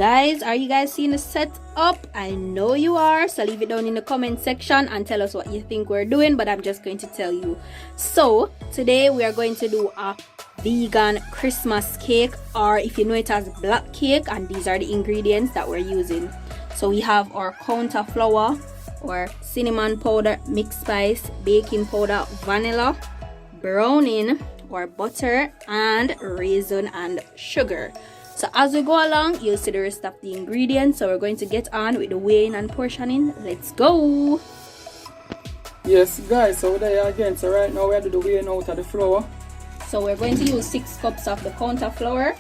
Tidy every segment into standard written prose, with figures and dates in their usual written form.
Guys, are you guys seeing the setup? I know you are, so leave it down in the comment section and tell us what you think we're doing, but I'm just going to tell you. So today we are going to do a vegan Christmas cake, or if you know it as black cake, and these are the ingredients that we're using. So we have our counter flour, or cinnamon powder, mixed spice, baking powder, vanilla, browning or butter, and raisin and sugar. So as we go along, you'll see the rest of the ingredients. So we're going to get on with the weighing and portioning. Let's go. Yes guys, so there again. So right now we're doing the weighing out of the flour. So we're going to use 6 cups of the counter flour.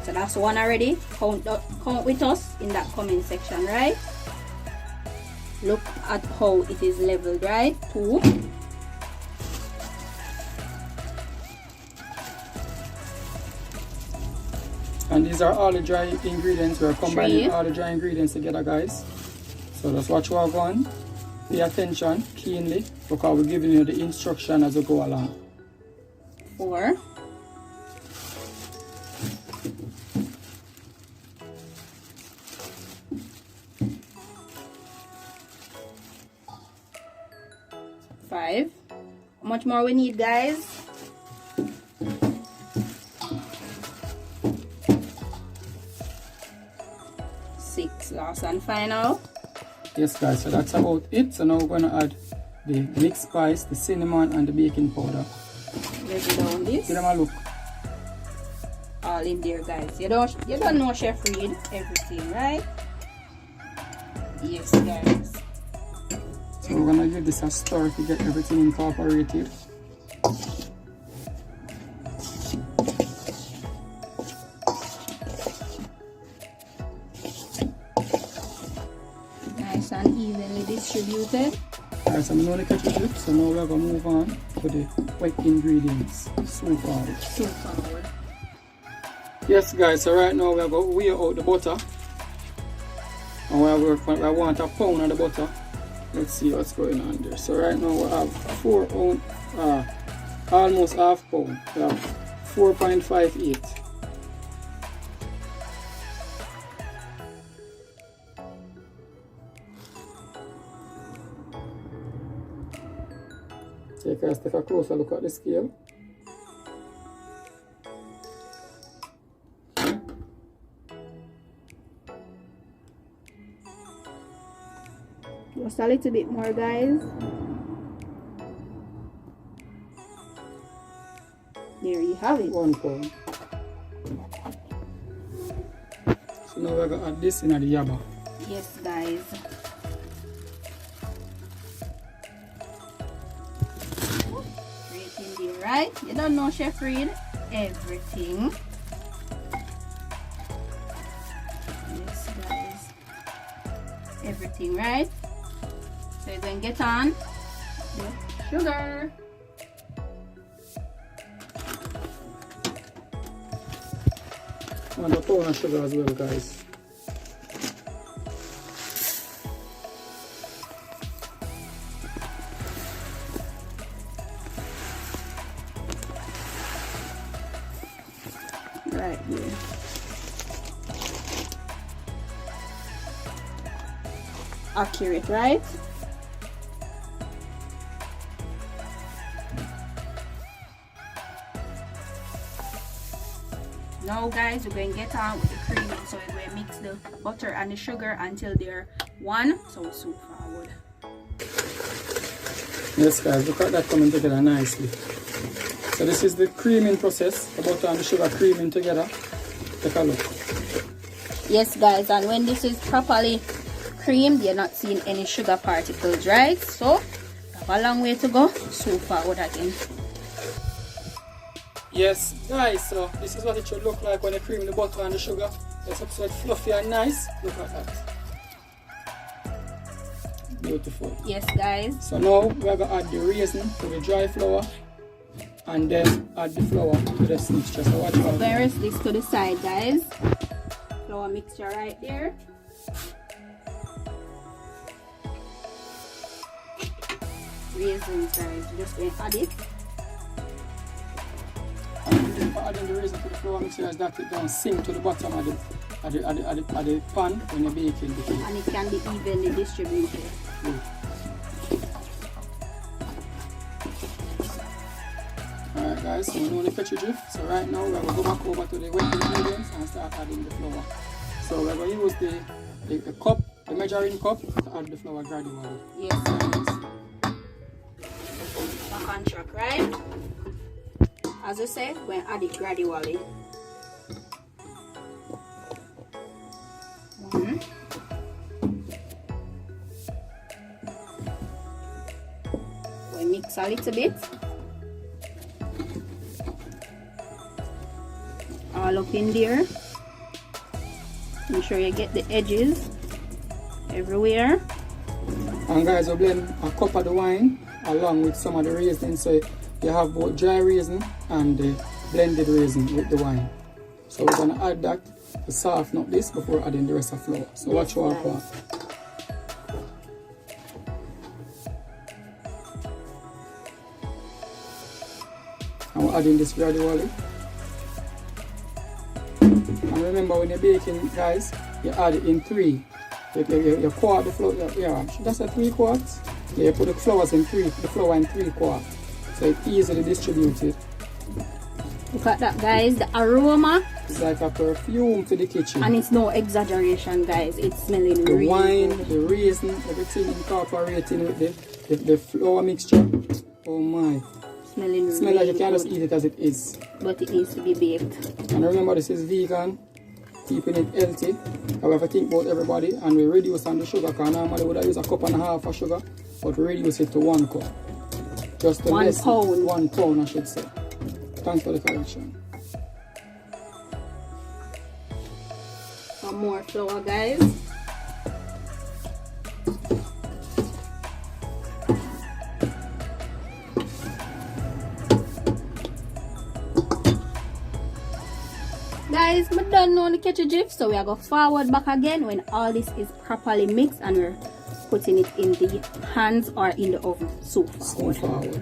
So that's one already. Count with us in that comment section, right? Look at how it is leveled, right? 2. And these are all the dry ingredients. We're combining all the dry ingredients together, guys. So just watch what we're going. Pay attention keenly, because we're giving you the instruction as we go along. 4. 5. How much more we need, guys? 6. Last and final. Yes guys, so that's about it. So now we're going to add the mixed spice, the cinnamon and the baking powder. Let's down this. Give them a look. All in there, guys. You don't know Chef Reid everything, right? Yes, guys. So we're gonna give this a stir to get everything incorporated. Nice and evenly distributed. Alright, so I'm going to catch the drip. So now we're gonna move on to the wet ingredients. So forward. Yes guys, so right now we're going to weigh out the butter. And I want a pound of the butter. Let's see what's going on there. So right now we have 4 ounce, almost half pound. We have 4.58. Take a closer look at the scale. Just a little bit more, guys. There you have it. 1 pound. So now we're going to add this in the yaba. Yes, guys. Right in there, right? You don't know Chef Reid everything. Yes, guys. Everything, right? So you're going to get on the sugar. And a pound of sugar as well, guys. Right here. Accurate, right? Now guys, we're going to get on with the cream. So we're going to mix the butter and the sugar until they're one. So we'll soup forward. Yes guys, look at that coming together nicely. So this is the creaming process, the butter and the sugar creaming together. Take a look. Yes guys, and when this is properly creamed, you're not seeing any sugar particles, right? So have a long way to go. Soup forward again. Yes guys, so this is what it should look like when you cream the butter and the sugar. It's so fluffy and nice. Look at that. Beautiful. Yes guys. So now we're going to add the raisin to the dry flour and then add the flour to the mixture. So watch out. Rest this to the side, guys. Flour mixture right there. Raisins, guys. Just going to add it. Adding the raisin to the flour mixture as that it don't sink to the bottom of at the pan when you're baking the cake. And it can be evenly distributed. Alright guys, so we know the ketchup drift. So right now we're going to go back over to the wet ingredients and start adding the flour. So we're going to use the cup, the measuring cup, to add the flour gradually. Yes, guys. Back on track, right? As I said, we're add it gradually. 1. We mix a little bit. All up in there. Make sure you get the edges everywhere. And guys, we blend a cup of the wine along with some of the raisins, so you have both dry raisin and the blended raisin with the wine. So we're going to add that to soften up this before adding the rest of flour. So watch our part. And we're adding this gradually. And remember, when you're baking, guys, you add it in 3. You quart the flour, yeah, that's a 3 quarts. Yeah, you put the flours in 3, the flour in 3 quarts. So it's easily distributed. Look at that, guys, the aroma. It's like a perfume to the kitchen. And it's no exaggeration, guys. It's smelling the really wine, good. the raisin, everything incorporating with the flour mixture. Oh my. Smelling It smells really like you can good. just eat it as it is. But it needs to be baked. And remember, this is vegan, keeping it healthy. However, think about everybody, and we reduce on the sugar, because normally we would use a cup and a half of sugar, but we reduce it to 1 cup. Just to 1 pound. 1 pound, I should say. Thanks for the correction. Some more flour, guys. Guys, we done know the ketchup drift, so we are going forward back again when all this is properly mixed and we're putting it in the hands or in the oven. So forward.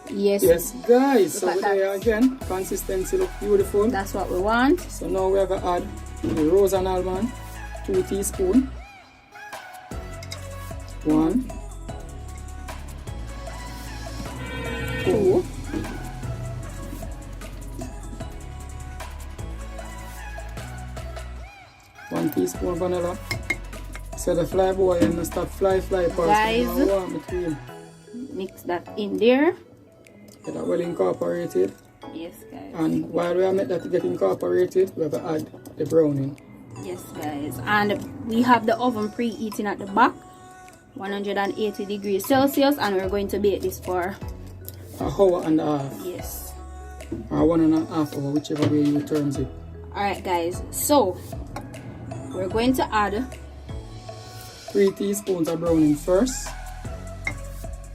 Yes Guys, so at we're there again. Consistency look beautiful. That's what we want. So now we're going to add the rose and almond, 2 teaspoons. 1, 2, 1 teaspoon vanilla. So the fly boy and stop fly past. Guys, warm between. Mix that in there. Get that well incorporated. Yes, guys. And while we are making that to get incorporated, we have to add the browning. Yes, guys. And we have the oven preheating at the back, 180 degrees Celsius, and we're going to bake this for an hour and a half. Yes. Or 1.5 hours, whichever way you terms it. Alright, guys. So we're going to add 3 teaspoons of browning first.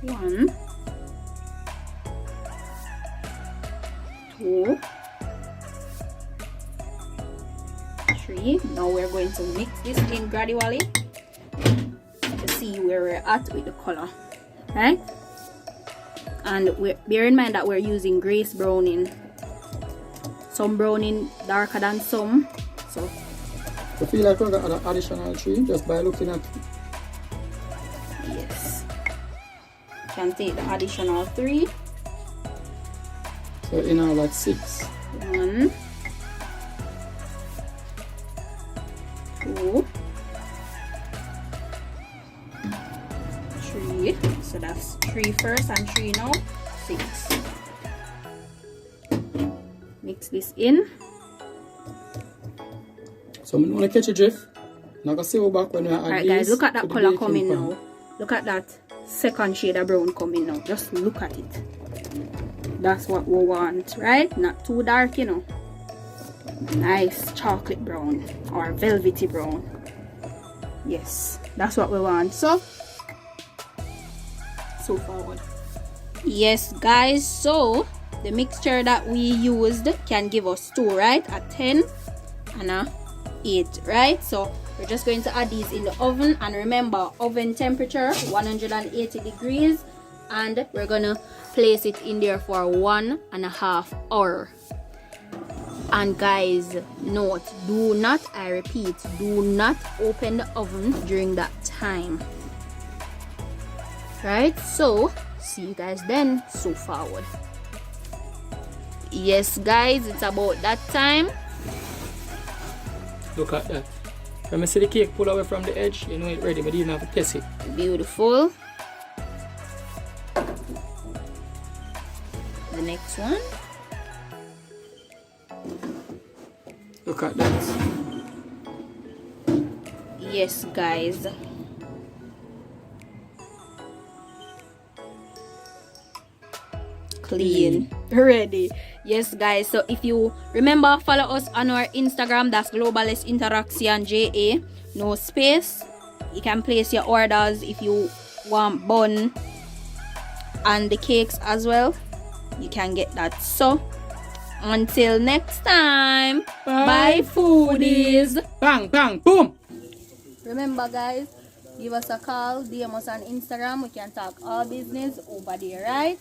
1, 2, 3. Now we're going to mix this in gradually to see where we're at with the color, right? And bear in mind that we're using Grace browning. Some browning darker than some, so I feel like we're going to add an additional 3 just by looking at. yes, can take the additional 3. So in all, like 6. 1, 2, 3. So that's 3 first and 3 now. 6. Mix this in. So I'm going to catch a drift. Now go see you back when we add Alright, these guys, look at to that the color baking coming pan. now. Look at that second shade of brown coming now. Just look at it. That's what we want, right? Not too dark, you know. Nice chocolate brown or velvety brown. Yes, that's what we want. So forward. Yes, guys, so the mixture that we used can give us 2, right? A 10 and a 8, right? So we're just going to add these in the oven, and remember, oven temperature 180 degrees, and we're gonna place it in there for 1.5 hours. And guys, note, do not, I repeat, do not open the oven during that time. Right, so see you guys then. So forward. Yes guys, it's about that time. Look at that. When I see the cake pull away from the edge, you know it's ready, but you don't have to test it. Beautiful. The next one. Look at that. Yes guys. Clean. Ready. Yes guys, so if you remember, follow us on our Instagram, that's Globalist Interaction JA, no space. You can place your orders if you want bun and the cakes as well. You can get that. So until next time, bye foodies. Bang bang boom. Remember guys, give us a call, DM us on Instagram, we can talk all business over there, right?